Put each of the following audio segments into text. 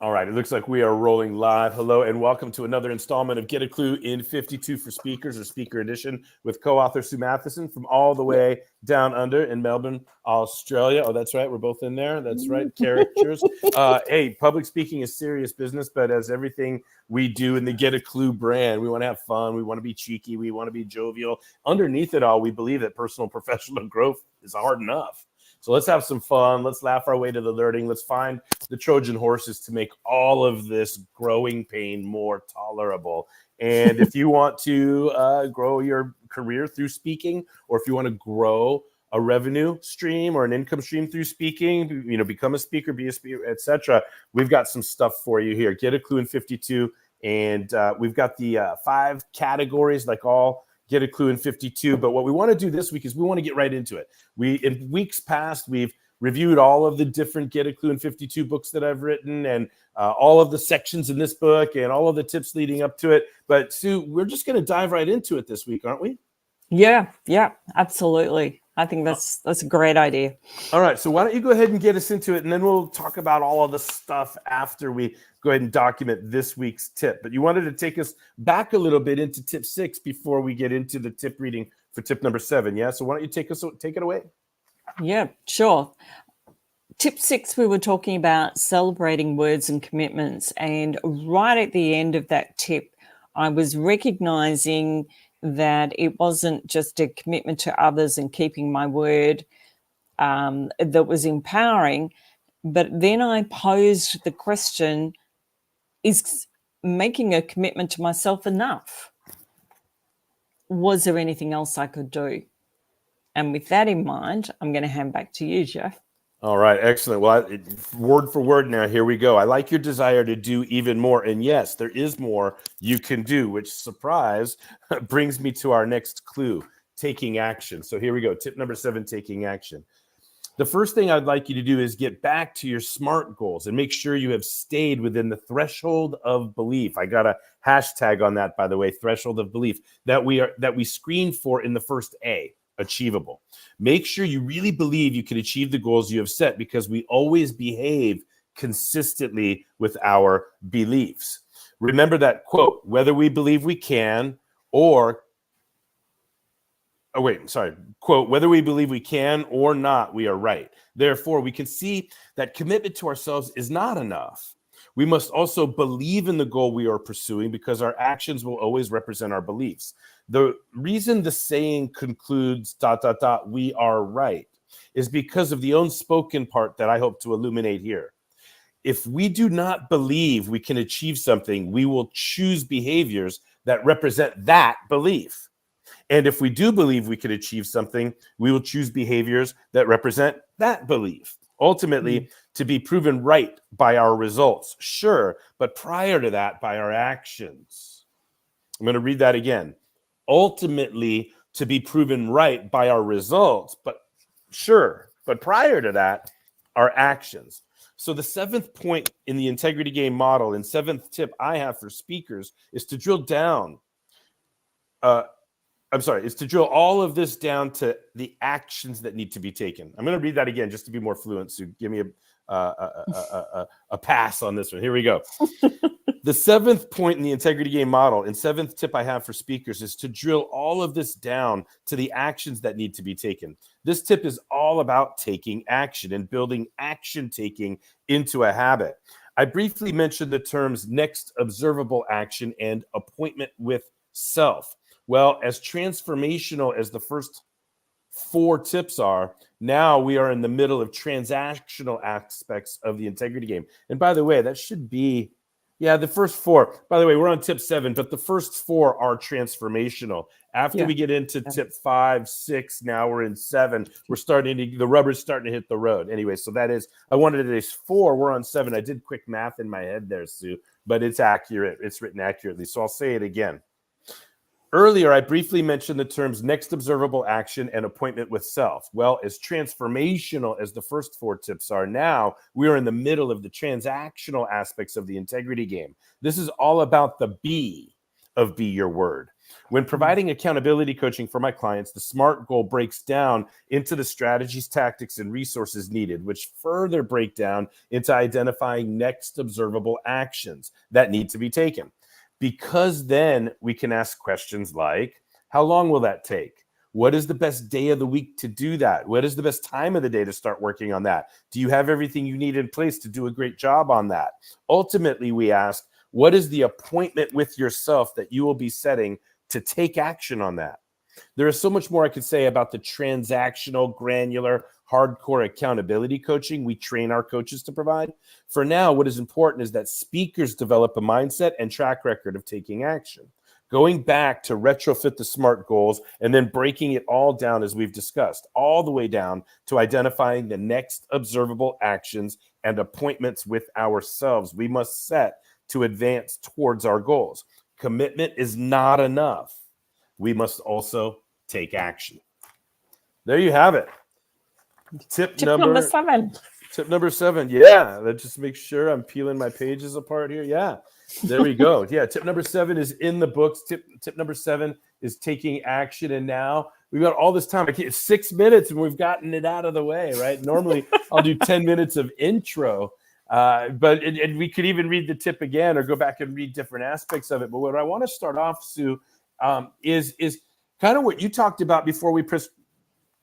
All right, it looks like we are rolling live. Hello and welcome to another installment of Get a Clue in 52 for Speakers, or Speaker Edition, with co-author Sue Mathieson from all the way down under in Melbourne, Australia. Oh, that's right, we're both in there. That's right, characters. Hey, public speaking is serious business, but as everything we do in the Get a Clue brand, we want to have fun, we want to be cheeky, we want to be jovial. Underneath it all, we believe that personal and professional growth is hard enough. So let's have some fun. Let's laugh our way to the learning. Let's find the Trojan horses to make all of this growing pain more tolerable. And if you want to grow your career through speaking, or if you want to grow a revenue stream or an income stream through speaking, become a speaker, be a speaker, etc., we've got some stuff for you here. Get a Clue in 52. And we've got the 5 categories, like all Get a Clue in 52. But what we want to do this week is we want to get right into it. In weeks past, we've reviewed all of the different Get a Clue in 52 books that I've written, and all of the sections in this book and all of the tips leading up to it. But Sue, we're just going to dive right into it this week, aren't we? Yeah, absolutely. I think that's a great idea. All right, so why don't you go ahead and get us into it, and then we'll talk about all of the stuff after we go ahead and document this week's tip. But you wanted to take us back a little bit into tip 6 before we get into the tip reading for tip number 7. Yeah, so why don't you take it away? Yeah, sure. Tip 6, we were talking about celebrating words and commitments. And right at the end of that tip, I was recognizing that it wasn't just a commitment to others and keeping my word that was empowering. But then I posed the question, is making a commitment to myself enough? Was there anything else I could do? And with that in mind, I'm going to hand back to you, Jeff. All right, excellent. Well, word for word now, here we go. I like your desire to do even more. And yes, there is more you can do, which, surprise, brings me to our next clue, taking action. So here we go. Tip number 7, taking action. The first thing I'd like you to do is get back to your SMART goals and make sure you have stayed within the threshold of belief. I got a hashtag on that, by the way, threshold of belief, that we screen for in the first A. Achievable. Make sure you really believe you can achieve the goals you have set, because we always behave consistently with our beliefs. Remember that quote, whether we believe we can quote, whether we believe we can or not, we are right. Therefore, we can see that commitment to ourselves is not enough. We must also believe in the goal we are pursuing, because our actions will always represent our beliefs. The reason the saying concludes, ... we are right, is because of the unspoken part that I hope to illuminate here. If we do not believe we can achieve something, we will choose behaviors that represent that belief. And if we do believe we can achieve something, we will choose behaviors that represent that belief. Ultimately, to be proven right by our results, sure, but prior to that, by our actions. I'm going to read that again. Ultimately, to be proven right by our results, but sure, but prior to that, our actions. So the 7th point in the integrity game model, and 7th tip I have for speakers, is to drill down. Is to drill all of this down to the actions that need to be taken. I'm going to read that again just to be more fluent. So give me a pass on this one. Here we go. The 7th point in the integrity game model, and 7th tip I have for speakers, is to drill all of this down to the actions that need to be taken. This tip is all about taking action and building action taking into a habit. I briefly mentioned the terms next observable action and appointment with self. Well, as transformational as the first 4 tips are, now we are in the middle of transactional aspects of the integrity game. And by the way, that should be, the first 4. By the way, we're on tip 7, but the first 4 are transformational. After we get into tip 5, 6, now we're in 7. The rubber's starting to hit the road. Anyway, so that is, I wanted it as 4. We're on 7. I did quick math in my head there, Sue, but it's accurate. It's written accurately. So I'll say it again. Earlier, I briefly mentioned the terms next observable action and appointment with self. Well, as transformational as the first 4 tips are, now we are in the middle of the transactional aspects of the integrity game. This is all about the B of Be Your Word. When providing accountability coaching for my clients, the SMART goal breaks down into the strategies, tactics, and resources needed, which further break down into identifying next observable actions that need to be taken. Because then we can ask questions like, how long will that take? What is the best day of the week to do that? What is the best time of the day to start working on that? Do you have everything you need in place to do a great job on that? Ultimately, we ask, what is the appointment with yourself that you will be setting to take action on that? There is so much more I could say about the transactional, granular, hardcore accountability coaching we train our coaches to provide. For now, what is important is that speakers develop a mindset and track record of taking action. Going back to retrofit the SMART goals and then breaking it all down as we've discussed, all the way down to identifying the next observable actions and appointments with ourselves we must set to advance towards our goals. Commitment is not enough. We must also take action. There you have it. Tip number 7. Tip number 7. Yeah, let's just make sure I'm peeling my pages apart here. Yeah, there we go. Yeah, tip number 7 is in the books. Tip number 7 is taking action. And now we've got all this time. It's 6 minutes and we've gotten it out of the way, right? Normally I'll do 10 minutes of intro, but we could even read the tip again or go back and read different aspects of it. But what I want to start off, Sue, is kind of what you talked about before we press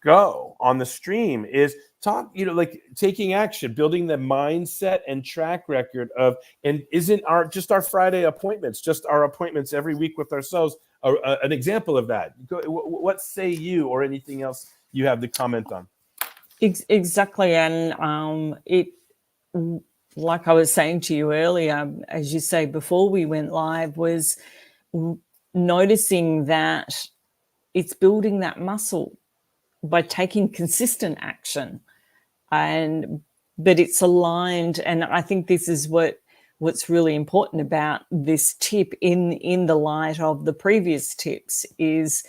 go on the stream is talk, like taking action, building the mindset and track record of, and isn't our Friday appointments, just our appointments every week with ourselves, an example of that? What say you, or anything else you have to comment on? Exactly. And it, like I was saying to you earlier, as you say, before we went live, was noticing that it's building that muscle by taking consistent action, but it's aligned. And I think this is what's really important about this tip in the light of the previous tips is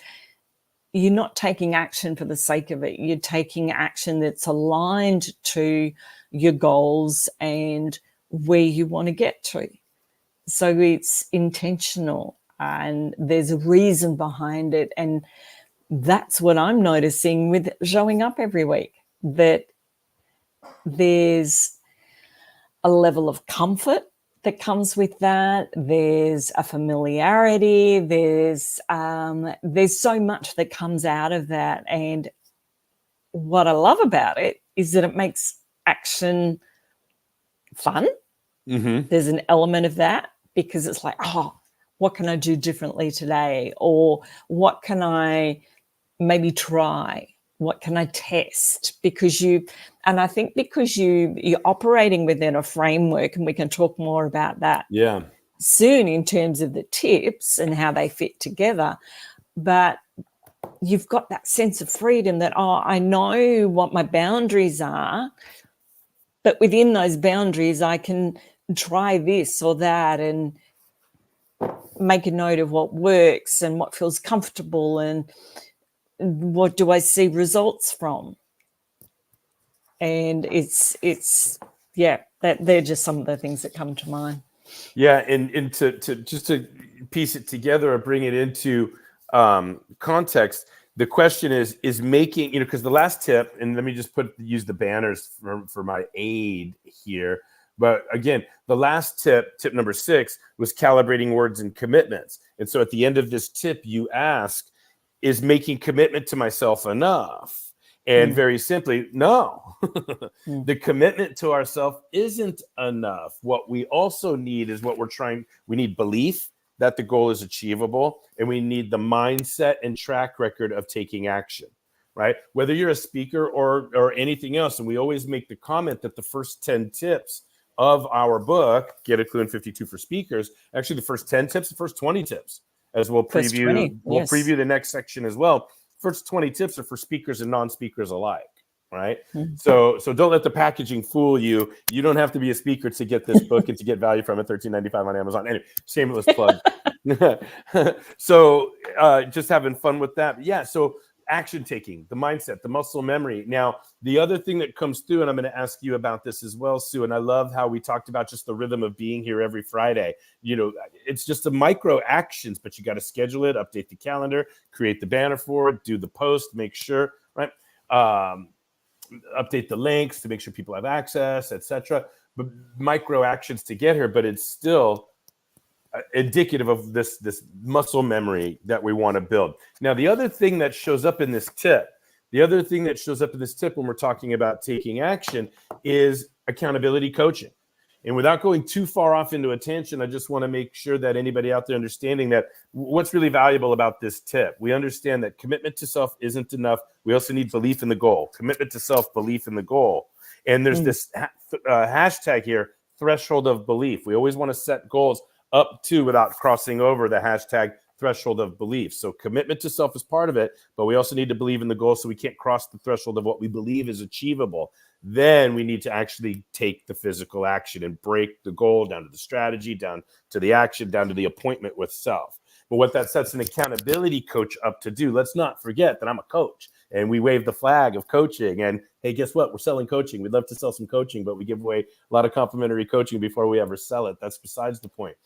you're not taking action for the sake of it. You're taking action that's aligned to your goals and where you want to get to. So it's intentional and there's a reason behind it. And that's what I'm noticing with showing up every week, that there's a level of comfort that comes with that. There's a familiarity. There's so much that comes out of that. And what I love about it is that it makes action fun. Mm-hmm. There's an element of that because it's like, what can I do differently today? Or what can I maybe try? What can I test? Because you're operating within a framework, and we can talk more about that soon in terms of the tips and how they fit together. But you've got that sense of freedom that, I know what my boundaries are, but within those boundaries, I can try this or that and make a note of what works and what feels comfortable and what do I see results from. And it's that they're just some of the things that come to mind. Yeah, and to just to piece it together or bring it into context, the question is making, because the last tip, and let me just use the banners for my aid here. But again, the last tip number 6, was calibrating words and commitments. And so at the end of this tip, you ask, is making commitment to myself enough? And very simply, no. The commitment to ourselves isn't enough. What we also need is we need belief that the goal is achievable, and we need the mindset and track record of taking action, right? Whether you're a speaker or anything else. And we always make the comment that the first 10 tips of our book, Get a Klu in 52 for Speakers, actually the first 10 tips, the first 20 tips, as we'll preview. We'll preview the next section as well. First 20 tips are for speakers and non-speakers alike, right? So don't let the packaging fool you. You don't have to be a speaker to get this book and to get value from it. $13.95 on Amazon. Anyway, shameless plug. So just having fun with that. Yeah. So action taking, the mindset, the muscle memory. Now, the other thing that comes through, and I'm going to ask you about this as well, Sue, and I love how we talked about just the rhythm of being here every Friday. It's just the micro actions, but you got to schedule it, update the calendar, create the banner for it, do the post, make sure, right? Update the links to make sure people have access, etc. But micro actions to get here, but it's still indicative of this muscle memory that we want to build. Now, the other thing that shows up in this tip when we're talking about taking action is accountability coaching. And without going too far off into a tangent, I just want to make sure that anybody out there understanding that what's really valuable about this tip. We understand that commitment to self isn't enough. We also need belief in the goal. Commitment to self, belief in the goal. And there's this hashtag here, threshold of belief. We always want to set goals up to without crossing over the hashtag threshold of belief. So commitment to self is part of it, but we also need to believe in the goal, so we can't cross the threshold of what we believe is achievable. Then we need to actually take the physical action and break the goal down to the strategy, down to the action, down to the appointment with self. But what that sets an accountability coach up to do, let's not forget that I'm a coach and we wave the flag of coaching. And hey, guess what? We're selling coaching. We'd love to sell some coaching, but we give away a lot of complimentary coaching before we ever sell it. That's besides the point.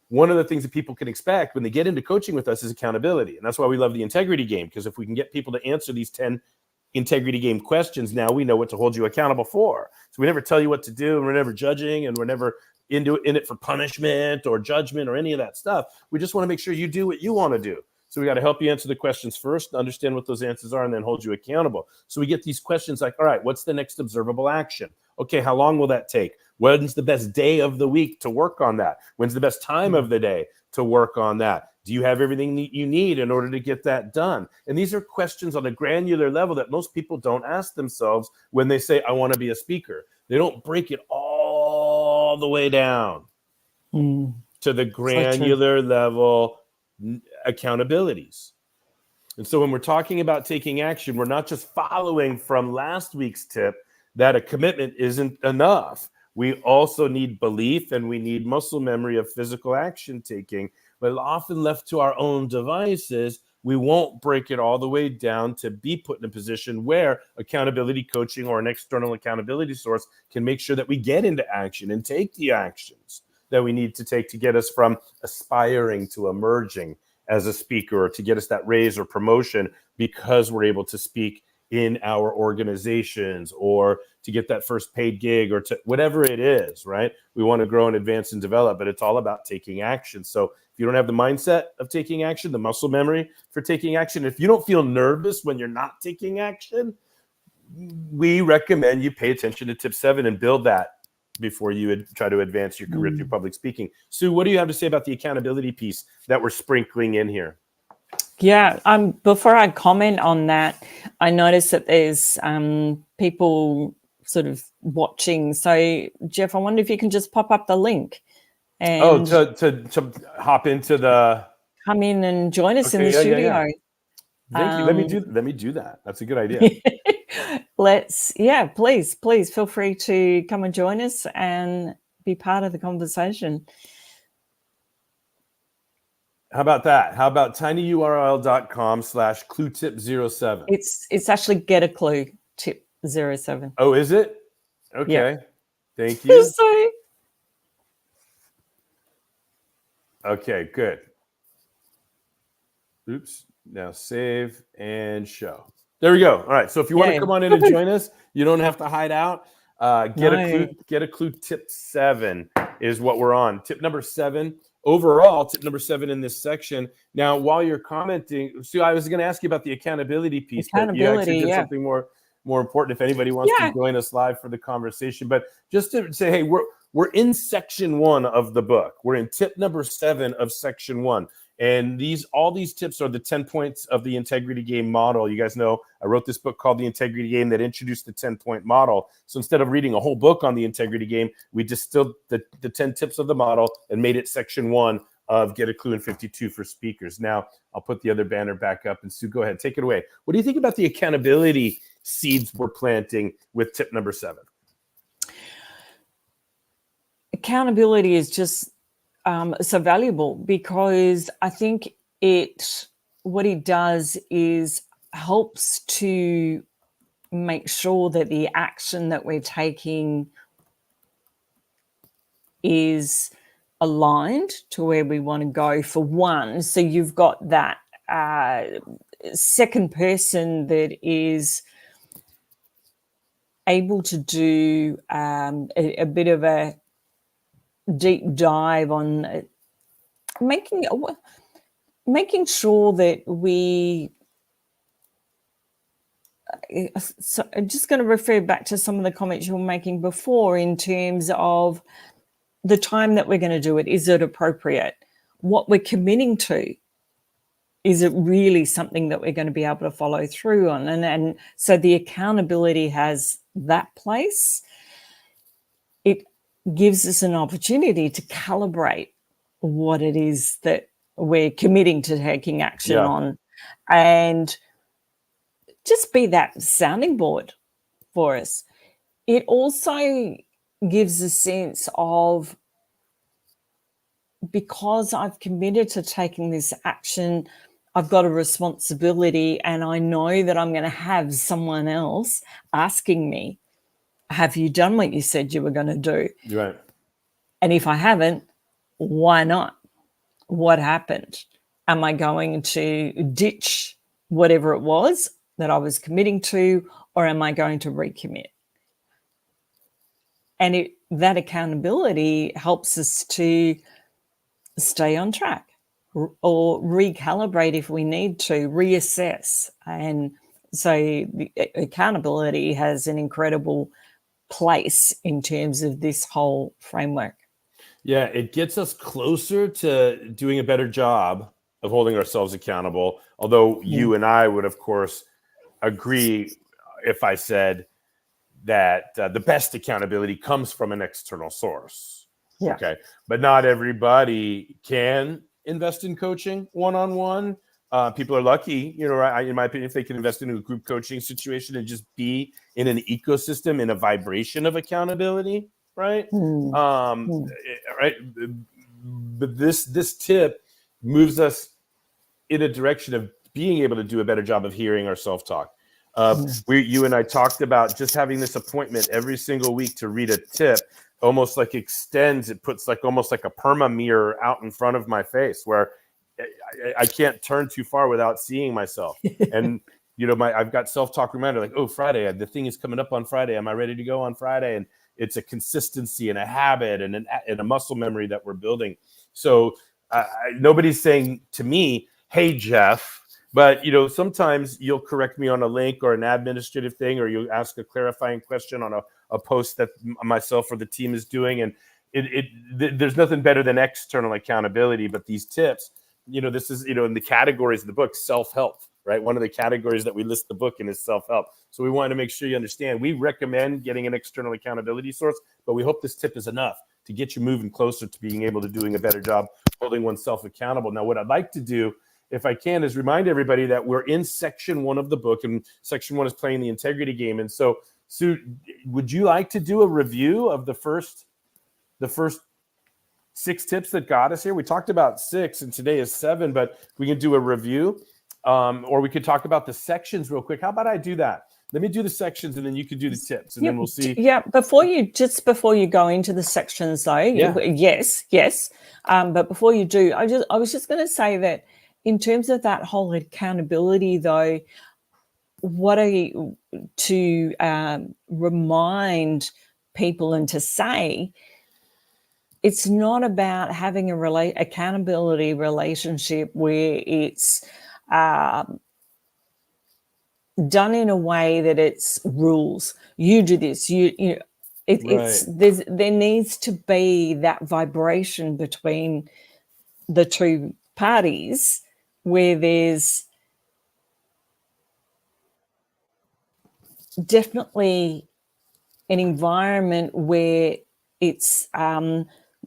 One of the things that people can expect when they get into coaching with us is accountability. And that's why we love the integrity game, because if we can get people to answer these 10 integrity game questions, now we know what to hold you accountable for. So we never tell you what to do, and we're never judging, and we're never in it for punishment or judgment or any of that stuff. We just want to make sure you do what you want to do. So we got to help you answer the questions first, understand what those answers are, and then hold you accountable. So we get these questions like, all right, what's the next observable action? Okay, how long will that take? When's the best day of the week to work on that? When's the best time of the day to work on that? Do you have everything that you need in order to get that done? And these are questions on a granular level that most people don't ask themselves when they say, I want to be a speaker. They don't break it all the way down to the granular level accountabilities. And so when we're talking about taking action, we're not just following from last week's tip that a commitment isn't enough. We also need belief, and we need muscle memory of physical action taking. But often left to our own devices, we won't break it all the way down to be put in a position where accountability coaching or an external accountability source can make sure that we get into action and take the actions that we need to take to get us from aspiring to emerging as a speaker, or to get us that raise or promotion because we're able to speak in our organizations, or to get that first paid gig, or to whatever it is, right? We want to grow and advance and develop, but it's all about taking action. So if you don't have the mindset of taking action, the muscle memory for taking action, if you don't feel nervous when you're not taking action, we recommend you pay attention to tip 7 and build that before you would try to advance your career through public speaking. Sue, what do you have to say about the accountability piece that we're sprinkling in here? Yeah, before I comment on that, I noticed that there's people sort of watching. So, Jeff, I wonder if you can just pop up the link and to hop into the come in and join us in the studio. Yeah. Thank you. Let me do that. That's a good idea. Please feel free to come and join us and be part of the conversation. How about that? How about tinyurl.com/cluetip07? It's actually Get a Clue tip 07. Oh, is it? Okay. Yep. Thank you. Sorry. Okay, good. Oops. Now save and show. There we go. All right. So if you want to come on in and join us, you don't have to hide out. Get a clue tip 7 is what we're on. Tip number 7. Overall, tip number 7 in this section. Now, while you're commenting, Sue, I was going to ask you about the accountability piece, but you actually did something more important if anybody wants to join us live for the conversation. But just to say, hey, we're in section 1 of the book. We're in tip number 7 of section 1. And all these tips are the 10 points of the integrity game model. You guys know I wrote this book called The Integrity Game that introduced the 10-point model. So instead of reading a whole book on the integrity game, we distilled the 10 tips of the model and made it section 1 of Get a Clue in 52 for speakers. Now, I'll put the other banner back up, and Sue, go ahead, take it away. What do you think about the accountability seeds we're planting with tip number 7? Accountability is just so valuable, because I think what it does is helps to make sure that the action that we're taking is aligned to where we want to go, for one. So you've got that second person that is able to do a bit of a deep dive on making sure that we. So I'm just going to refer back to some of the comments you were making before in terms of the time that we're going to do it. Is it appropriate? What we're committing to, is it really something that we're going to be able to follow through on? And so the accountability has that place. It gives us an opportunity to calibrate what it is that we're committing to taking action on, and just be that sounding board for us. It also gives a sense of, because I've committed to taking this action, I've got a responsibility, and I know that I'm going to have someone else asking me, have you done what you said you were going to do? Right. And if I haven't, why not? What happened? Am I going to ditch whatever it was that I was committing to, or am I going to recommit? And that accountability helps us to stay on track, or recalibrate if we need to, reassess. And so the accountability has an incredible place in terms of this whole framework. Yeah, it gets us closer to doing a better job of holding ourselves accountable. Although you and I would, of course, agree if I said that the best accountability comes from an external source. Yeah. Okay. But not everybody can invest in coaching one-on-one. People are lucky, in my opinion, if they can invest in a group coaching situation and just be in an ecosystem, in a vibration of accountability. Right. Right. But this tip moves us in a direction of being able to do a better job of hearing our self-talk. You and I talked about just having this appointment every single week to read a tip, almost like extends, it puts almost like a perma mirror out in front of my face where I can't turn too far without seeing myself. And, I've got self-talk reminder like, oh, Friday, the thing is coming up on Friday. Am I ready to go on Friday? And it's a consistency and a habit and a muscle memory that we're building. So nobody's saying to me, hey, Jeff, but, sometimes you'll correct me on a link or an administrative thing, or you'll ask a clarifying question on a post that myself or the team is doing. And there's nothing better than external accountability. But these tips, this is, in the categories of the book, self-help, right? One of the categories that we list the book in is self-help. So we wanted to make sure you understand, we recommend getting an external accountability source, but we hope this tip is enough to get you moving closer to being able to doing a better job holding oneself accountable. Now, what I'd like to do, if I can, is remind everybody that we're in section 1 of the book, and section 1 is playing the integrity game. And so, Sue, would you like to do a review of the first 6 tips that got us here? We talked about 6, and today is 7, but we can do a review, or we could talk about the sections real quick. How about I do that? Let me do the sections, and then you can do the tips, and then we'll see. Yeah, before you go into the sections, though, yes. But before you do, I was just going to say that in terms of that whole accountability, though, to remind people and to say, it's not about having accountability relationship where it's done in a way that it's rules. You do this. There needs to be that vibration between the two parties where there's definitely an environment where it's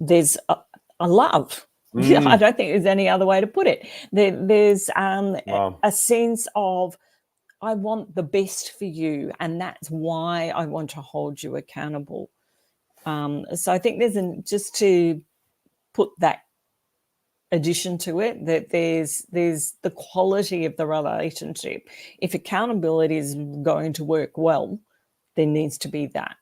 there's a love. I don't think there's any other way to put it. There's a sense of, I want the best for you, and that's why I want to hold you accountable. So I think just to put that addition to it, that there's the quality of the relationship. If accountability is going to work well, there needs to be that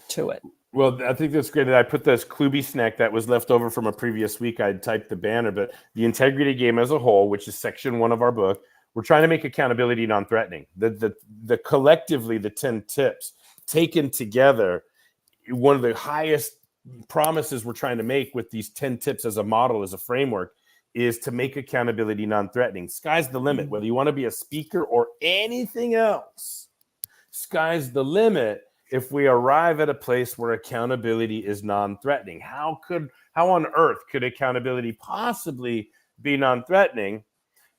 to it. Well, I think that's great. I put this Kluby snack that was left over from a previous week. I typed the banner, but the integrity game as a whole, which is section 1 of our book, we're trying to make accountability non-threatening. The collectively, the 10 tips taken together, one of the highest promises we're trying to make with these 10 tips as a model, as a framework, is to make accountability non-threatening. Sky's the limit. Whether you want to be a speaker or anything else, sky's the limit. If we arrive at a place where accountability is non-threatening, how on earth could accountability possibly be non-threatening?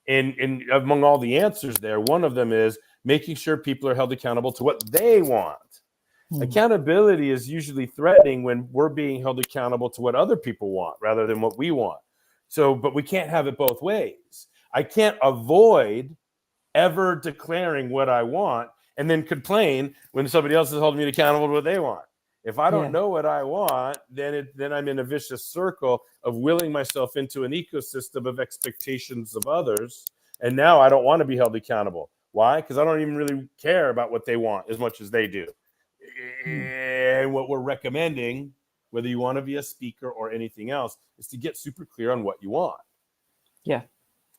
And among all the answers there, one of them is making sure people are held accountable to what they want. Accountability is usually threatening when we're being held accountable to what other people want rather than what we want. So, but we can't have it both ways. I can't avoid ever declaring what I want and then complain when somebody else is holding me accountable to what they want. If I don't know what I want, then I'm in a vicious circle of willing myself into an ecosystem of expectations of others. And now I don't want to be held accountable. Why? Because I don't even really care about what they want as much as they do. And what we're recommending, whether you want to be a speaker or anything else, is to get super clear on what you want. Yeah.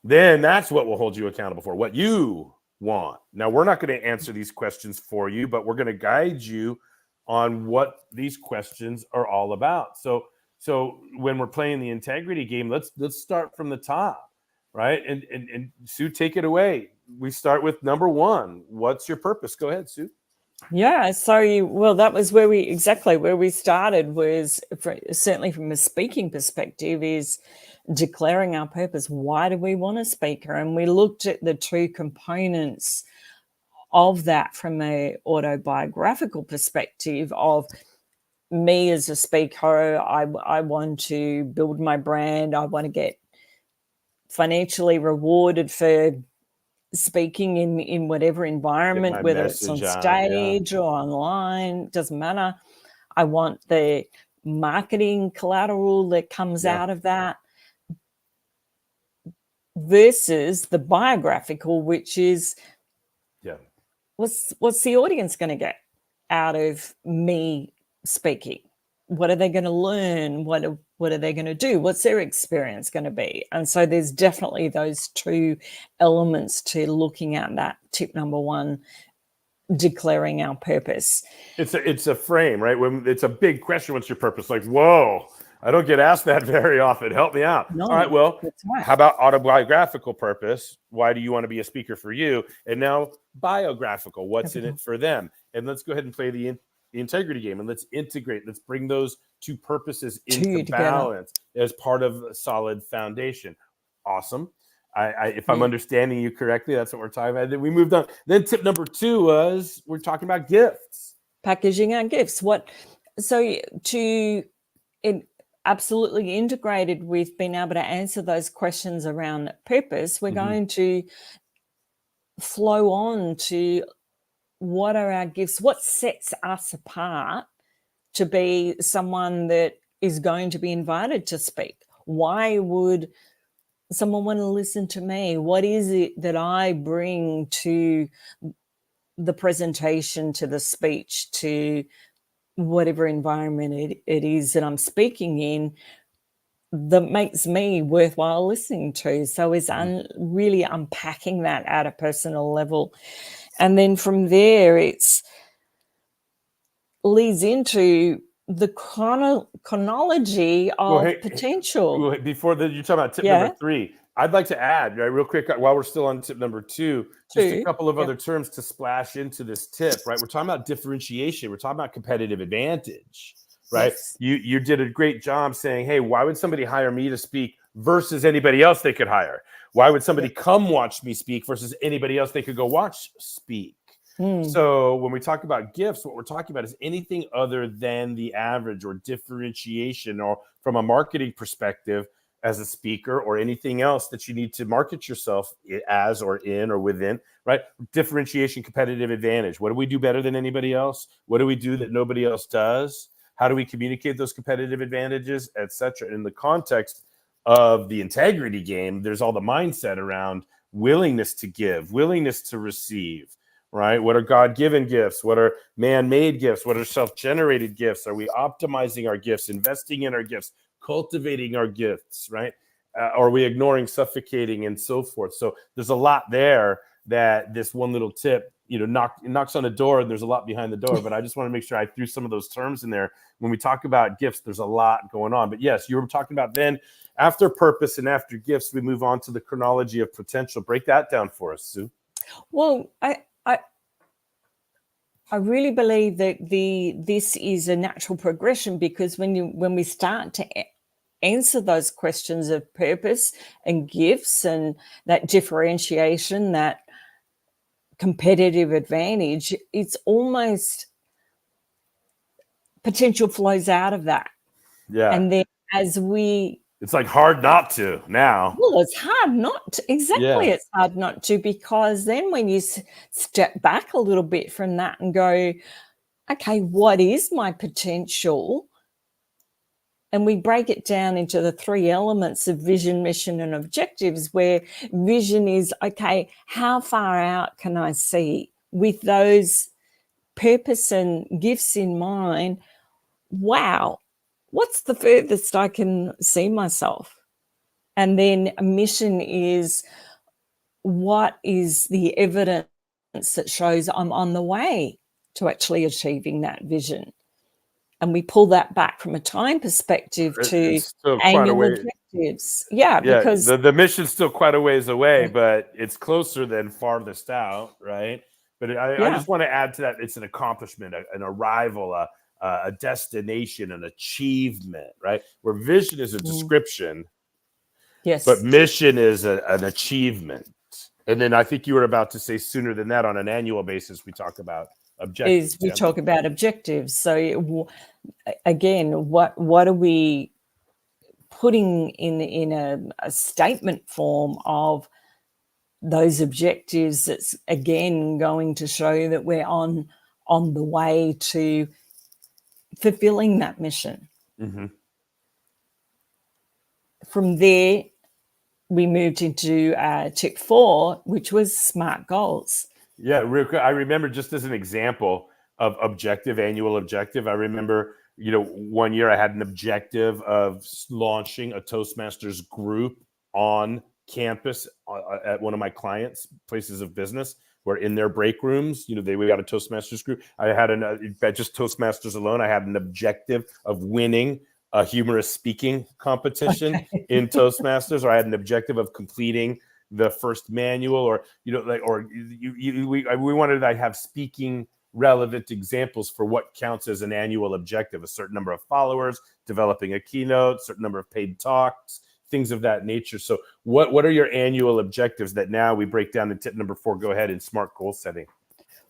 Then that's what will hold you accountable for, what you want. Now, we're not going to answer these questions for you, but we're going to guide you on what these questions are all about. So when we're playing the integrity game, let's start from the top, right? And Sue, take it away. We start with number 1. What's your purpose? Go ahead, Sue. Yeah, so that was where we started, was certainly from a speaking perspective, is declaring our purpose. Why do we want a speaker? And we looked at the 2 components of that from a autobiographical perspective of me as a speaker. I want to build my brand. I want to get financially rewarded for speaking in whatever environment, whether it's on stage or online, doesn't matter. I want the marketing collateral that comes out of that, versus the biographical, which is what's the audience going to get out of me speaking? What are they going to learn? What are they going to do? What's their experience going to be? And so there's definitely those 2 elements to looking at that tip number 1, declaring our purpose. It's a frame, right? When it's a big question, what's your purpose? Like, whoa, I don't get asked that very often. Help me out. No, all right, well, how about autobiographical purpose? Why do you want to be a speaker for you? And now biographical, what's in it for them? And let's go ahead and play the integrity game, and let's integrate. Let's bring those 2 purposes into balance as part of a solid foundation. Awesome. If I'm understanding you correctly, that's what we're talking about. Then we moved on. Then tip number 2 was we're talking about gifts, packaging our gifts. Absolutely integrated with being able to answer those questions around purpose. We're going to flow on to what are our gifts, what sets us apart to be someone that is going to be invited to speak. Why would someone want to listen to me? What is it that I bring to the presentation, to the speech, to whatever environment it is that I'm speaking in, that makes me worthwhile listening to? So it's really unpacking that at a personal level. And then from there, it's leads into the chronology of potential. Before you're talking about tip number 3, I'd like to add, right, real quick, while we're still on tip number 2, just a couple of other terms to splash into this tip, right? We're talking about differentiation. We're talking about competitive advantage, right? Yes. You did a great job saying, hey, why would somebody hire me to speak versus anybody else they could hire? Why would somebody come watch me speak versus anybody else they could go watch speak? So when we talk about gifts, what we're talking about is anything other than the average or differentiation, or from a marketing perspective as a speaker or anything else that you need to market yourself as or in or within, right? Differentiation, competitive advantage. What do we do better than anybody else? What do we do that nobody else does? How do we communicate those competitive advantages, et cetera, in the context of the integrity game, there's all the mindset around willingness to give, willingness to receive, right? What are God-given gifts? What are man-made gifts? What are self-generated gifts? Are we optimizing our gifts, investing in our gifts, cultivating our gifts, right? Are we ignoring, suffocating, and so forth? So there's a lot there that this one little tip, knocks on a door, and there's a lot behind the door. But I just want to make sure I threw some of those terms in there. When we talk about gifts, there's a lot going on. But yes, you were talking about then after purpose and after gifts, we move on to the chronology of potential. Break that down for us, Sue. Well, I really believe that this is a natural progression, because when we start to answer those questions of purpose and gifts and that differentiation, that competitive advantage, it's almost potential flows out of that. Yeah. And then as we... It's like hard not to now. Well, it's hard not to. Exactly. Yeah. It's hard not to, because then when you step back a little bit from that and go, okay, what is my potential? And we break it down into the 3 elements of vision, mission, and objectives, where vision is, okay, how far out can I see with those purpose and gifts in mind? Wow, what's the furthest I can see myself? And then a mission is, what is the evidence that shows I'm on the way to actually achieving that vision? And we pull that back from a time perspective to annual objectives. Yeah, because the mission's still quite a ways away, but it's closer than farthest out, right? But I just want to add to that, it's an accomplishment, an arrival, a destination, an achievement, right? Where vision is a description, yes, but mission is an achievement. And then I think you were about to say sooner than that, on an annual basis, we talk about objectives. We talk about objectives. So again, what are we putting in a statement form of those objectives that's again going to show that we're on the way to fulfilling that mission. Mm-hmm. From there, we moved into tip 4, which was SMART goals. Yeah, real quick, I remember, just as an example of annual objective, I remember, one year I had an objective of launching a Toastmasters group on campus at one of my clients' places of business, where in their break rooms, we got a Toastmasters group. I had just Toastmasters alone, I had an objective of winning a humorous speaking competition in Toastmasters, or I had an objective of completing the first manual, or we wanted to have speaking relevant examples for what counts as an annual objective: a certain number of followers, developing a keynote, certain number of paid talks, things of that nature. So what are your annual objectives that now we break down in tip number 4? Go ahead, in SMART goal setting.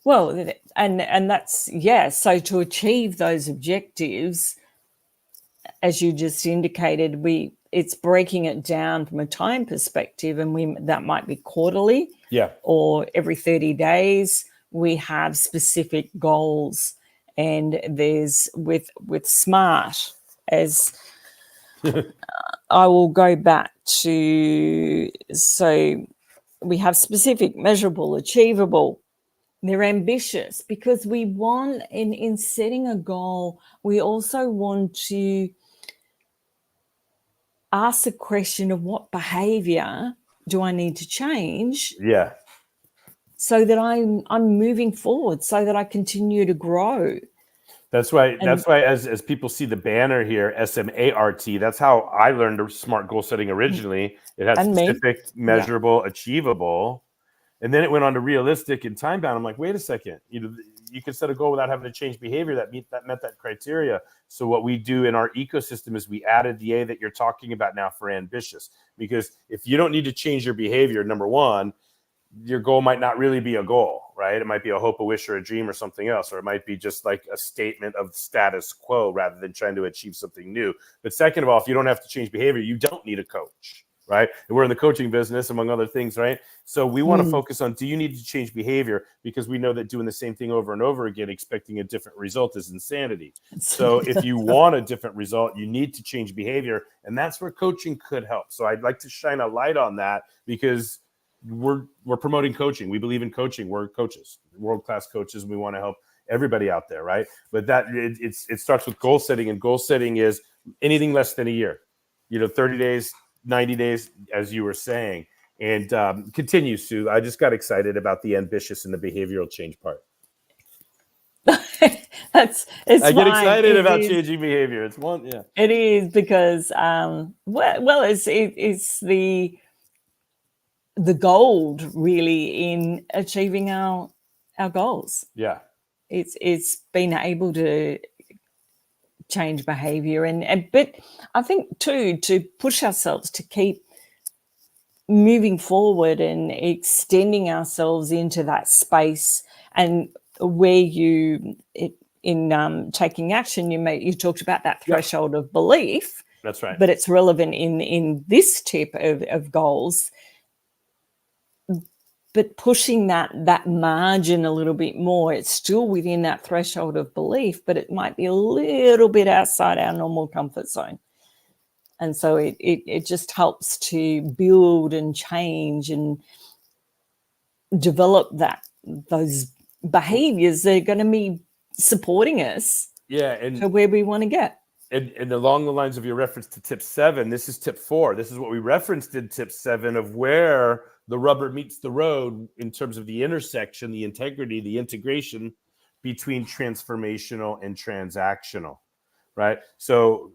Well, and that's, so to achieve those objectives, as you just indicated, it's breaking it down from a time perspective, and that might be quarterly, or every 30 days. We have specific goals, and there's with SMART, as I will go back to, so we have specific, measurable, achievable. They're ambitious, because we want, in setting a goal, we also want to ask the question of, what behavior do I need to change? Yeah. So that I'm moving forward, so that I continue to grow. That's why. As people see the banner here, SMART. That's how I learned SMART goal setting originally. It had specific, measurable, achievable, and then it went on to realistic and time bound. I'm like, wait a second. You can set a goal without having to change behavior that met that criteria. So what we do in our ecosystem is we added the A that you're talking about now for ambitious, because if you don't need to change your behavior, number one, your goal might not really be a goal, right? It might be a hope, a wish, or a dream, or something else, or it might be just like a statement of status quo rather than trying to achieve something new. But second of all, if you don't have to change behavior, you don't need a coach, right? And we're in the coaching business, among other things, right? So we want to focus on, do you need to change behavior? Because we know that doing the same thing over and over again, expecting a different result, is insanity. So if you want a different result, you need to change behavior. And that's where coaching could help. So I'd like to shine a light on that, because we're promoting coaching. We believe in coaching. We're coaches, world-class coaches. We want to help everybody out there, right? But that it starts with goal setting, and goal setting is anything less than a year, 30 days, 90 days, as you were saying. And continue, Sue. I just got excited about the ambitious and the behavioral change part. I get excited about changing behavior. It's one, yeah. It is, because it's the gold really in achieving our goals. Yeah. It's been able to change behavior, but I think too, to push ourselves to keep moving forward and extending ourselves into that space, and where in taking action, you talked about that threshold of belief. That's right. But it's relevant in this tip of goals. But pushing that margin a little bit more, it's still within that threshold of belief, but it might be a little bit outside our normal comfort zone. And so it just helps to build and change and develop those behaviors that are going to be supporting us to where we want to get. And along the lines of your reference to tip 7, this is tip 4. This is what we referenced in tip 7, of where the rubber meets the road in terms of the intersection, the integrity, the integration between transformational and transactional, right? So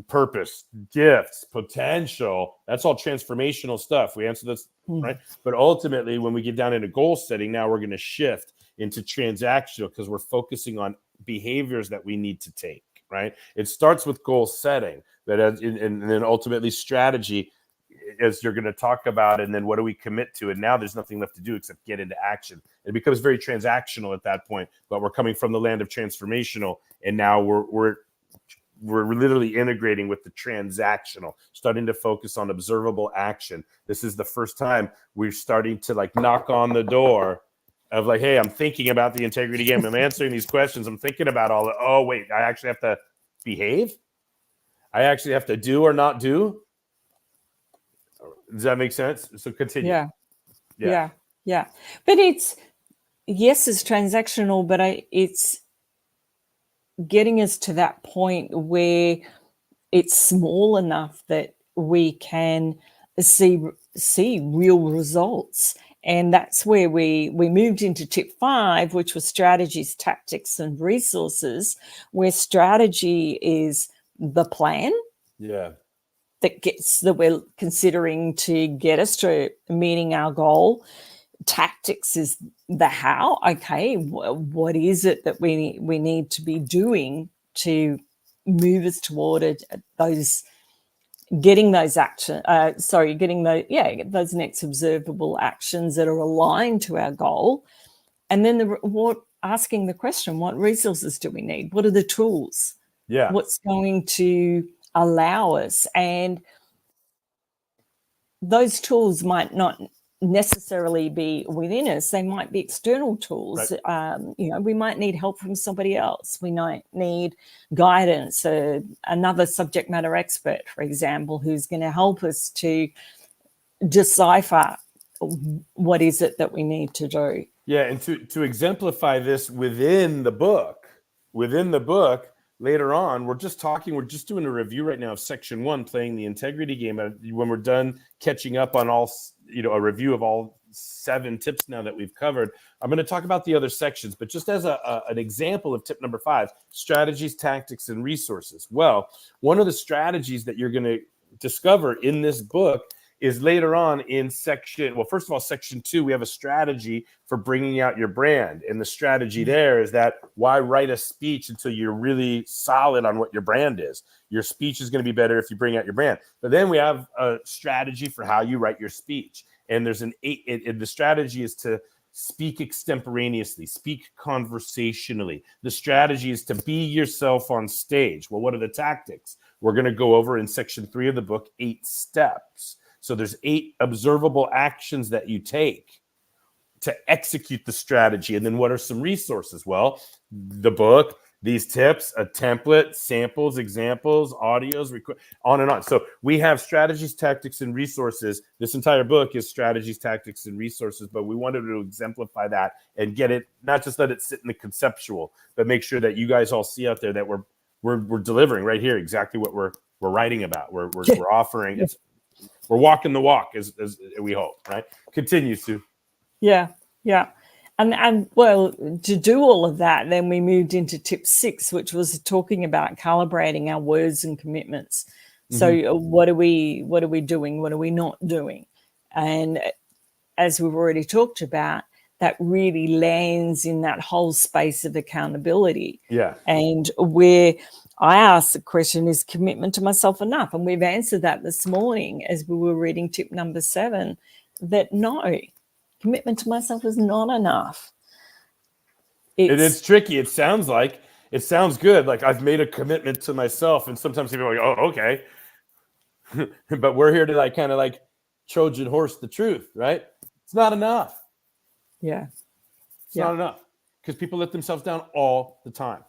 purpose, gifts, potential, that's all transformational stuff. We answer this, right? But ultimately, when we get down into goal setting, now we're going to shift into transactional, because we're focusing on behaviors that we need to take. Right. It starts with goal setting, and then ultimately strategy, as you're going to talk about, and then what do we commit to? And now there's nothing left to do except get into action. It becomes very transactional at that point, but we're coming from the land of transformational, and now we're literally integrating with the transactional, starting to focus on observable action. This is the first time we're starting to knock on the door of hey, I'm thinking about the integrity game. I'm answering these questions. I'm thinking about all oh, wait, I actually have to behave? I actually have to do or not do? Does that make sense? So continue. Yeah. But it's transactional, but it's getting us to that point where it's small enough that we can see real results. And that's where we moved into tip 5, which was strategies, tactics, and resources, where strategy is the plan that we're considering to get us to meeting our goal. Tactics is the how. Okay, what is it that we need to be doing to move us toward getting those those next observable actions that are aligned to our goal. And then asking the question, what resources do we need? What are the tools? What's going to allow us? And those tools might not necessarily be within us. They might be external tools. Right. We might need help from somebody else. We might need guidance, another subject matter expert, for example, who's going to help us to decipher what is it that we need to do. Yeah, and to exemplify this within the book, later on, we're just doing a review right now of section 1, playing the integrity game. When we're done catching up on all, a review of all 7 tips now that we've covered, I'm going to talk about the other sections. But just as an example of tip number 5, strategies, tactics, and resources. Well, one of the strategies that you're going to discover in this book is later on in section 2, we have a strategy for bringing out your brand. And the strategy there is that why write a speech until you're really solid on what your brand is? Your speech is going to be better if you bring out your brand. But then we have a strategy for how you write your speech. And there's the strategy is to speak extemporaneously, speak conversationally. The strategy is to be yourself on stage. Well, what are the tactics? We're going to go over in section 3 of the book 8 steps. So there's 8 observable actions that you take to execute the strategy. And then what are some resources? Well, the book, these tips, a template, samples, examples, audios, on and on. So we have strategies, tactics, and resources. This entire book is strategies, tactics, and resources, but we wanted to exemplify that and get it, not just let it sit in the conceptual, but make sure that you guys all see out there that we're delivering right here exactly what we're writing about. We're offering. We're walking the walk as we hope, right? Continue, Sue. Yeah. And well, to do all of that, then we moved into tip 6, which was talking about calibrating our words and commitments. So what are we doing? What are we not doing? And as we've already talked about, that really lands in that whole space of accountability. Yeah. And where I asked the question, is commitment to myself enough? And we've answered that this morning as we were reading tip number 7, that no, commitment to myself is not enough. It's tricky. It sounds good. Like I've made a commitment to myself. And sometimes people are like, oh, okay. But we're here to like kind of like Trojan horse the truth, right? It's not enough. Yeah. It's not enough. Because people let themselves down all the time.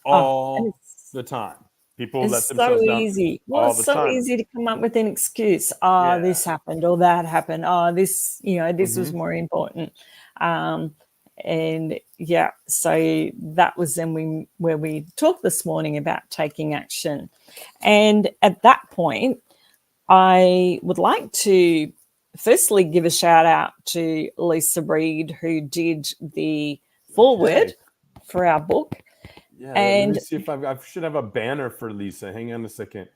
All the time. People let themselves down easy. all Well, the it's so time. easy to come up with an excuse. This happened or that happened. This, this was more important. And yeah, so that was then where we talked this morning about taking action. And at that point, I would like to firstly give a shout out to Lisa Reed, who did the foreword for our book. Yeah, let me see if I should have a banner for Lisa. Hang on a second.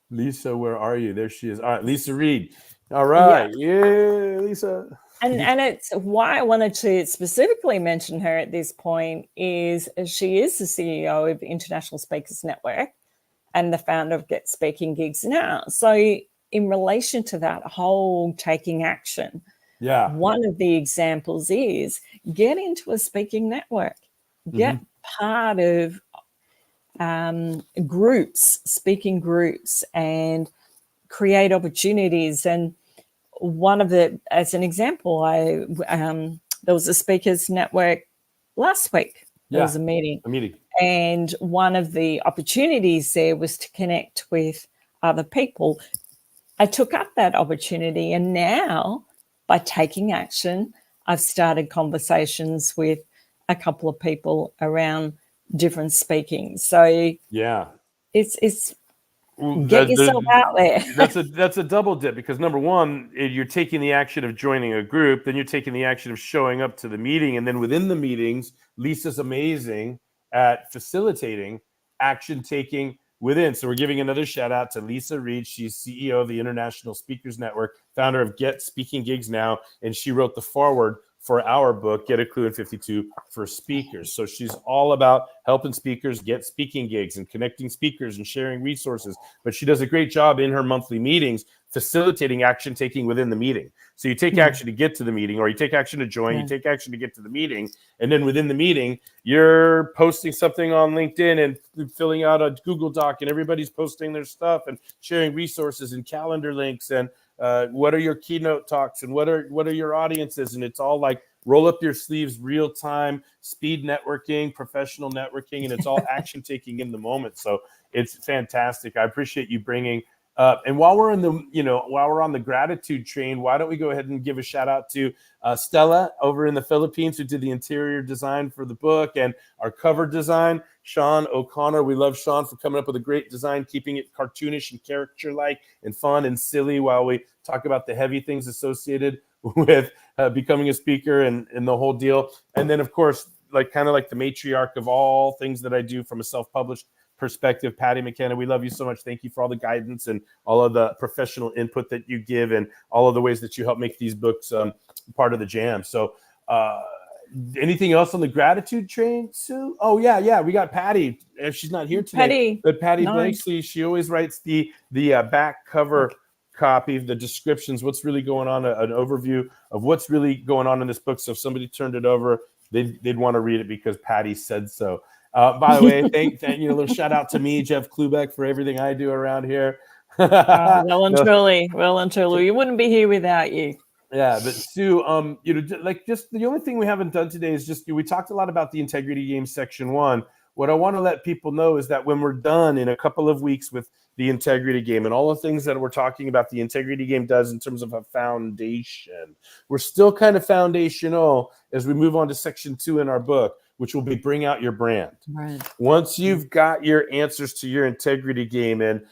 Lisa, where are you? There she is. All right, Lisa Reed. All right. Yeah, Lisa. And it's why I wanted to specifically mention her at this point is she is the CEO of International Speakers Network and the founder of Get Speaking Gigs Now. So in relation to that whole taking action, one of the examples is get into a speaking network, get part of speaking groups, and create opportunities. And one of the, as an example, there was a speakers network last week. There was a meeting. And one of the opportunities there was to connect with other people. I took up that opportunity, and now by taking action, I've started conversations with a couple of people around different speaking. So it's get yourself out there. That's a double dip, because number one, you're taking the action of joining a group, then you're taking the action of showing up to the meeting, and then within the meetings, Lisa's amazing at facilitating action taking within. So we're giving another shout out to Lisa Reed. She's CEO of the International Speakers Network, founder of Get Speaking Gigs Now, and she wrote the foreword for our book, Get a Klu in 52 for Speakers. So she's all about helping speakers get speaking gigs and connecting speakers and sharing resources. But she does a great job in her monthly meetings facilitating action taking within the meeting. So you take action to get to the meeting, or you take action to join, you take action to get to the meeting. And then within the meeting, you're posting something on LinkedIn and filling out a Google Doc, and everybody's posting their stuff and sharing resources and calendar links and what are your keynote talks and what are your audiences, and it's all like roll up your sleeves, real time, speed networking, professional networking, and it's all action taking in the moment. So it's fantastic. I appreciate you bringing up. And while we're on the gratitude train, why don't we go ahead and give a shout out to Stella over in the Philippines, who did the interior design for the book and our cover design. Sean O'Connor, we love Sean for coming up with a great design, keeping it cartoonish and character-like and fun and silly while we talk about the heavy things associated with becoming a speaker and the whole deal. And then, of course, kind of like the matriarch of all things that I do from a self-published perspective, Patty McKenna, we love you so much. Thank you for all the guidance and all of the professional input that you give and all of the ways that you help make these books part of the jam. So anything else on the gratitude train, Sue? Oh, yeah. We got Patty. She's not here today. But Patty Blakesley, she always writes the back cover copy, the descriptions, what's really going on, an overview of what's really going on in this book. So if somebody turned it over, they'd want to read it because Patty said so. By the way, thank you. A little shout out to me, Jeff Klubeck, for everything I do around here. Well and No, truly, well and truly. We wouldn't be here without you. yeah, but Sue, like just the only thing we haven't done today is just we talked a lot about the integrity game section one. What I want to let people know is that when we're done in a couple of weeks with the integrity game and all the things that we're talking about, the integrity game does in terms of a foundation, we're still kind of foundational as we move on to section two in our book, which will be bring out your brand. Right. Once you've got your answers to your integrity game and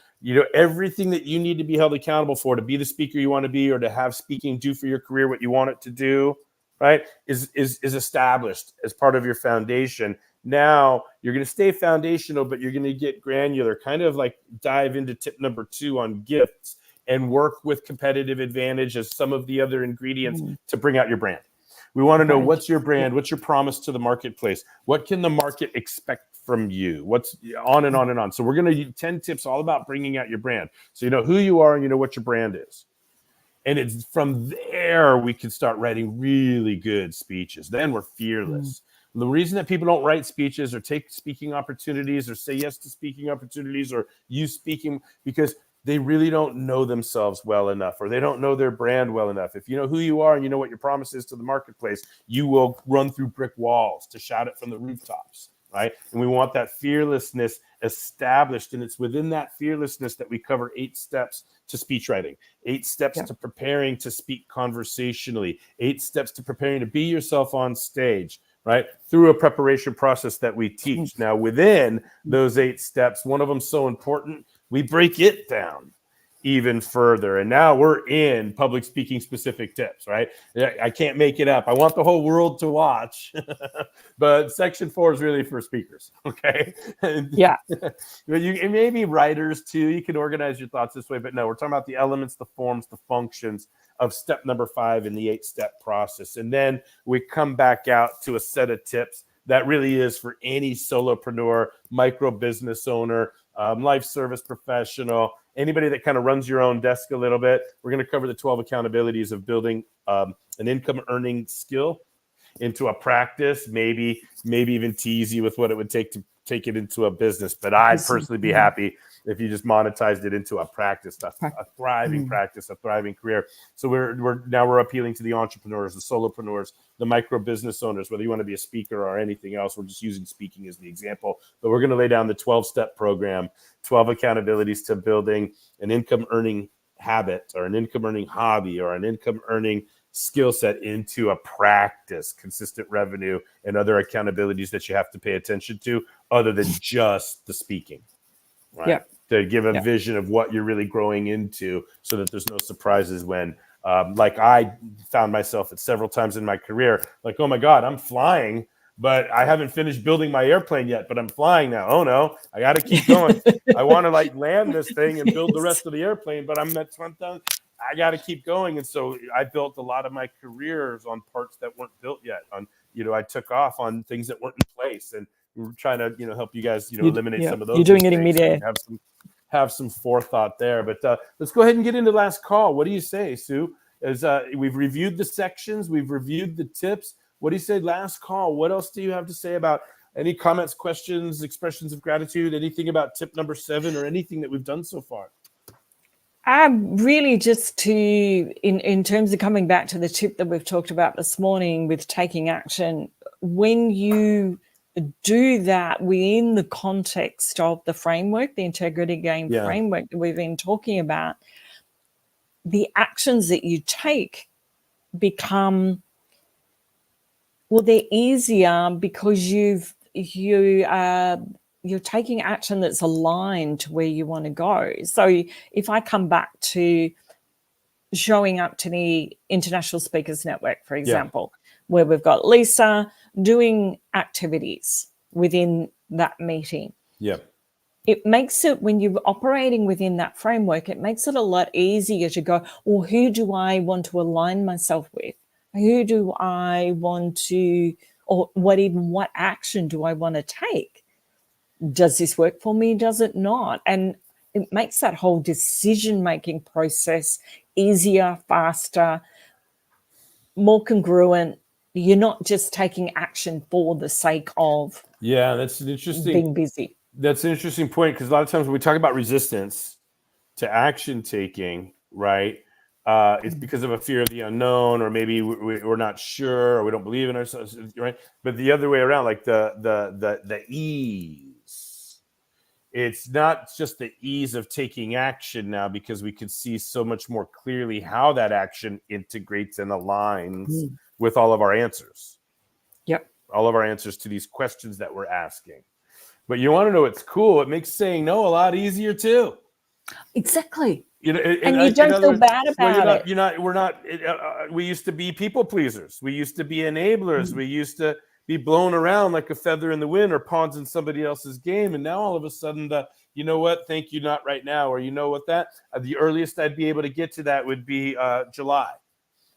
everything that you need to be held accountable for to be the speaker you want to be or to have speaking do for your career what you want it to do, right, is established as part of your foundation. Now you're going to stay foundational, but you're going to get granular, kind of like dive into tip number 2 on gifts and work with competitive advantage as some of the other ingredients to bring out your brand. We want to know what's your brand, what's your promise to the marketplace, what can the market expect from you, what's on and on and on. So we're going to do 10 tips all about bringing out your brand. So you know who you are and you know what your brand is. And it's from there we can start writing really good speeches. Then we're fearless. The reason that people don't write speeches or take speaking opportunities or say yes to speaking opportunities or use speaking because they really don't know themselves well enough or they don't know their brand well enough. If you know who you are and you know what your promise is to the marketplace, you will run through brick walls to shout it from the rooftops, right? And we want that fearlessness established. And it's within that fearlessness that we cover 8 steps to speech writing, 8 steps to preparing to speak conversationally, 8 steps to preparing to be yourself on stage, right? Through a preparation process that we teach. Now, within those 8 steps, one of them so important, we break it down even further. And now we're in public speaking specific tips, right? I can't make it up. I want the whole world to watch, but section 4 is really for speakers. Okay. Yeah. It may be writers too. You can organize your thoughts this way, but no, we're talking about the elements, the forms, the functions of step number 5 in the 8-step process. And then we come back out to a set of tips that really is for any solopreneur, micro business owner, life service professional, anybody that kind of runs your own desk a little bit. We're going to cover the 12 accountabilities of building an income earning skill into a practice, maybe even tease you with what it would take to take it into a business. But I'd personally be happy if you just monetized it into a practice, a thriving practice, a thriving career. So we're appealing to the entrepreneurs, the solopreneurs, the micro business owners, whether you want to be a speaker or anything else. We're just using speaking as the example, but we're going to lay down the 12-step program, 12 accountabilities to building an income earning habit or an income earning hobby or an income earning skill set into a practice, consistent revenue, and other accountabilities that you have to pay attention to other than just the speaking, right? To give a vision of what you're really growing into so that there's no surprises when, like I found myself at several times in my career, like, oh my God, I'm flying, but I haven't finished building my airplane yet, but I'm flying now. Oh no, I got to keep going. I want to like land this thing and build the rest of the airplane, but I'm at 20,000. I got to keep going. And so I built a lot of my careers on parts that weren't built yet. On, I took off on things that weren't in place, and we're trying to, help you guys, eliminate some of those. You're doing it in midair. Have some forethought there. But let's go ahead and get into last call. What do you say, Sue? As we've reviewed the sections, we've reviewed the tips. What do you say? Last call. What else do you have to say about any comments, questions, expressions of gratitude, anything about tip number 7 or anything that we've done so far? Really just to, in terms of coming back to the tip that we've talked about this morning with taking action, when you do that within the context of the framework, the integrity game framework that we've been talking about, the actions that you take become, well, they're easier because you're taking action that's aligned to where you want to go. So if I come back to showing up to the International Speakers Network, for example, where we've got Lisa doing activities within that meeting. It makes it, when you're operating within that framework, it makes it a lot easier to go, well, who do I want to align myself with? Who do I want to, or what action do I want to take? Does this work for me? Does it not? And it makes that whole decision-making process easier, faster, more congruent. You're not just taking action for the sake of that's an interesting being busy. That's an interesting point, because a lot of times when we talk about resistance to action taking, right? It's because of a fear of the unknown, or maybe we're not sure, or we don't believe in ourselves, right? But the other way around, like the ease. It's not just the ease of taking action now, because we can see so much more clearly how that action integrates and aligns with all of our answers. Yep. All of our answers to these questions that we're asking. But you want to know what's cool? It makes saying no a lot easier too. Exactly. You know, And you don't feel bad about it. We used to be people pleasers. We used to be enablers. We used to be blown around like a feather in the wind, or pawns in somebody else's game. And now all of a sudden, you know what? Thank you, not right now. Or you know what? The earliest I'd be able to get to that would be July.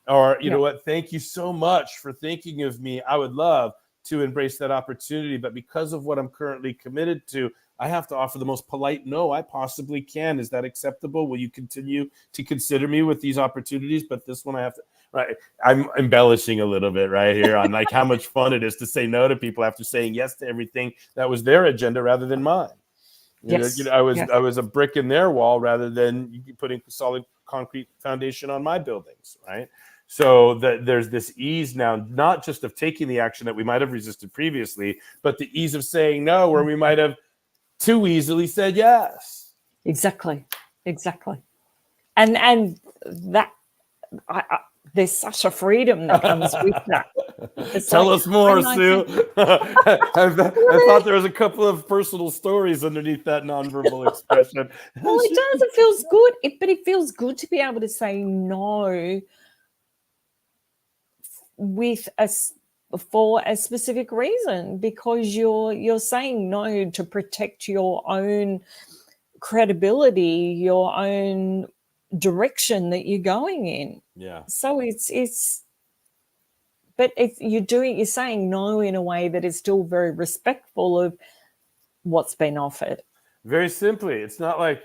Or you know what? Thank you so much for thinking of me. I would love to embrace that opportunity, but because of what I'm currently committed to, I have to offer the most polite no I possibly can. Is that acceptable? Will you continue to consider me with these opportunities? But this one I have to, right? I'm embellishing a little bit right here on like how much fun it is to say no to people after saying yes to everything that was their agenda rather than mine. I was a brick in their wall rather than putting solid concrete foundation on my buildings, right? So there's this ease now, not just of taking the action that we might have resisted previously, but the ease of saying no, where we might have too easily said yes. Exactly. And that there's such a freedom that comes with that. Tell us more, Sue. I thought there was a couple of personal stories underneath that nonverbal expression. Well, it does. It feels good. But it feels good to be able to say no for a specific reason, because you're saying no to protect your own credibility, your own direction that you're going in. Yeah. So you're saying no in a way that is still very respectful of what's been offered. Very simply, it's not like,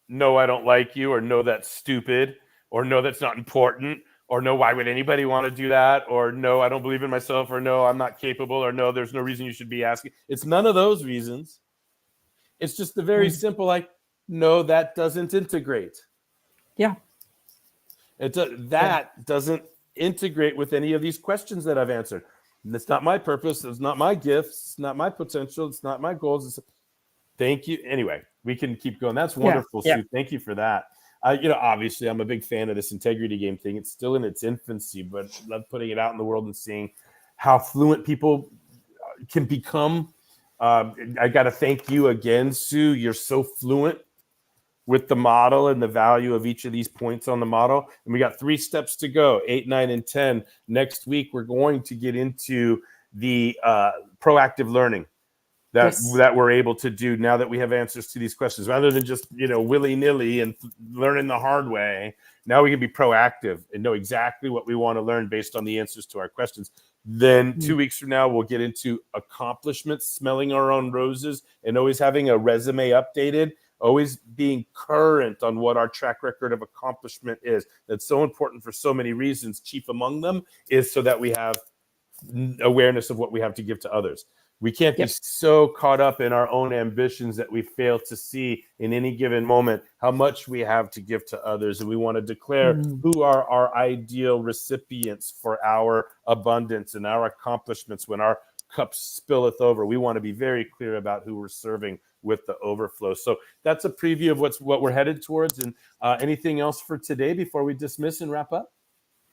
no, I don't like you, or no, that's stupid, or no, that's not important, or no, why would anybody want to do that, or no, I don't believe in myself, or no, I'm not capable, or no, there's no reason you should be asking. It's none of those reasons. It's just the very simple, like, no, that doesn't integrate. Yeah. That doesn't integrate with any of these questions that I've answered. And it's not my purpose. It's not my gifts. It's not my potential. It's not my goals. Thank you. Anyway, we can keep going. That's wonderful, Sue. Thank you for that. Obviously, I'm a big fan of this integrity game thing. It's still in its infancy, but I love putting it out in the world and seeing how fluent people can become. I got to thank you again, Sue. You're so fluent with the model and the value of each of these points on the model. And we got 3 steps to go, 8, 9, and 10. Next week, we're going to get into the proactive learning that we're able to do now that we have answers to these questions, rather than just, willy-nilly and learning the hard way. Now we can be proactive and know exactly what we want to learn based on the answers to our questions. Then 2 weeks from now, we'll get into accomplishments, smelling our own roses, and always having a resume updated, always being current on what our track record of accomplishment is. That's so important for so many reasons. Chief among them is so that we have awareness of what we have to give to others. We can't be so caught up in our own ambitions that we fail to see in any given moment how much we have to give to others. And we want to declare who are our ideal recipients for our abundance and our accomplishments. When our cup spilleth over, we want to be very clear about who we're serving with the overflow. So that's a preview of what we're headed towards. And anything else for today before we dismiss and wrap up?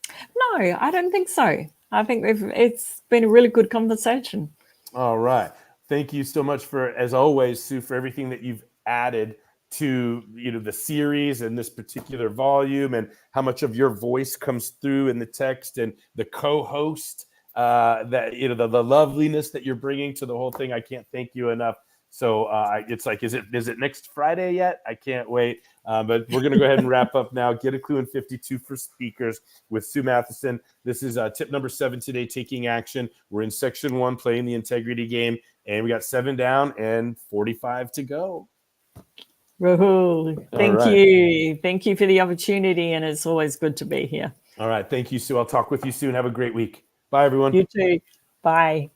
No, I don't think so. I think it's been a really good conversation. All right. Thank you so much for, as always, Sue, for everything that you've added to the series and this particular volume, and how much of your voice comes through in the text, and the co-host, that the loveliness that you're bringing to the whole thing. I can't thank you enough. So it's like, is it next Friday yet? I can't wait. But we're going to go ahead and wrap up now. Get a Clue in 52 for speakers with Sue Mathieson. This is tip number 7 today, taking action. We're in section 1, playing the integrity game, and we got 7 down and 45 to go. Thank you. Thank you for the opportunity, and it's always good to be here. All right. Thank you, Sue. I'll talk with you soon. Have a great week. Bye, everyone. You too. Bye.